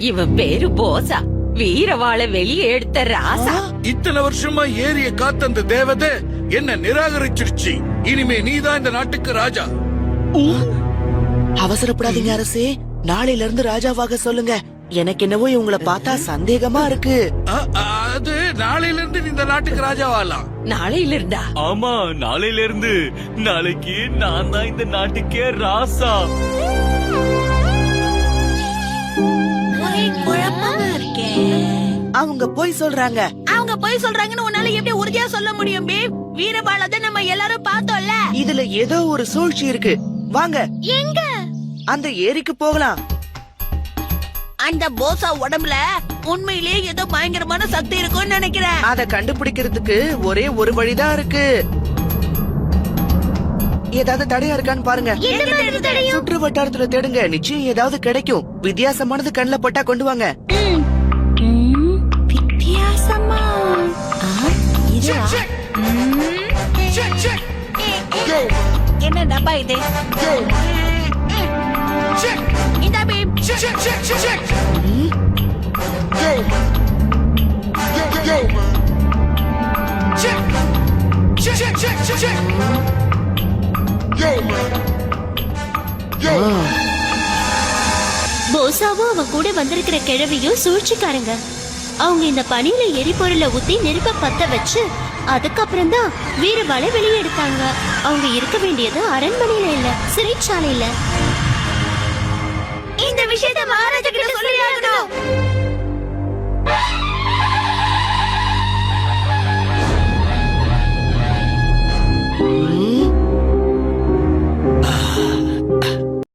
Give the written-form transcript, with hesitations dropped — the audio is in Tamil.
இவன் பேரு போசா, வீரவாளை வெளியே எடுத்த ராசா. இத்தனை வருஷமா ஏரிய காத்த அந்த தேவதை என்ன நிராகரிச்சிருச்சு. இனிமே நீதான் இந்த நாட்டுக்கு ராஜா. அவசரப்படாதீங்க அரசே, நாளையில இருந்து ராஜாவாக சொல்லுங்க. எனக்கு என்னவோ இவங்கள பார்த்தா சந்தேகமா இருக்கு. அது நாளையில இருந்து இந்த நாட்டுக்கு ராஜாவாலாம். நாளையில இருந்தா? ஆமா, நாளையில இருந்து. நாளைக்கு நான் தான் இந்த நாட்டுக்கே ராசா. அவங்க போய் சொல்றாங்க. அவங்க போய் சொல்றாங்கன்னு உன்னால எப்படி உறுதியா சொல்ல முடியும் பீம்? வீரபாலத்தை நம்ம எல்லாரும் பார்த்தோம்ல. இதுல ஏதோ ஒரு சூழ்ச்சி இருக்கு. வாங்க, எங்க? அந்த ஏரிக்கு போகலாம். அந்த போசா உடம்புல உண்மையிலேயே ஏதோ பயங்கரமான சக்தி இருக்கும்னு நினைக்கிறேன். அத கண்டுபிடிக்கிறதுக்கு ஒரே ஒரு வழிதான் இருக்கு. ஏதாவது தடையா இருக்கான்னு பாருங்க. சுற்று வட்டாரத்துல தேடுங்க, நிச்சயம் ஏதாவது கிடைக்கும். வித்தியாசமானது கண்ணுல பட்டா கொண்டு வாங்க. வித்தியாசமா? என்ன டப்பா இது? இந்த பீம். போசாவும் அவன் கூட வந்திருக்கிற கிழவியும் சூழ்ச்சிக்காரங்க. அவங்க இந்த பனியில எரிபொருளை ஊத்தி நெருப்ப பத்த வச்சு அதுக்கப்புறம் தான் வீரவாளை வெளியே எடுத்தாங்க. அவங்க இருக்க வேண்டியது அரண்மனையில இல்ல, சிறைச்சாலையில. இந்த விஷயத்தை மகாராஜா கிட்ட சொல்லியாகணும்.